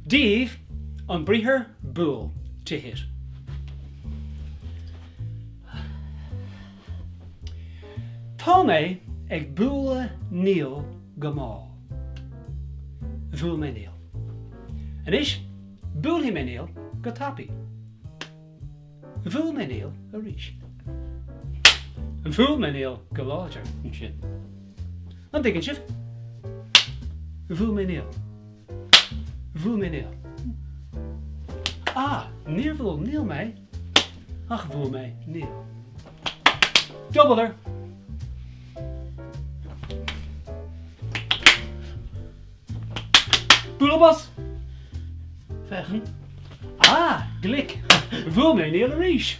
Dave an brithair búil tithir. Tá mé ag búla níl go má. Bhúil mé níl. Anois, búil mé níl go tappi. Bhúil mé níl a rís. Bhúil mé níl go láidir sin. An dtuigeann sibh. Bhúil mé níl. Bhúil mé níl. Níor bhúil níl mé, ach bhúil mé níl. Doubler. Búlabas. Vechen. Glik. Bhúil mé níl a rís.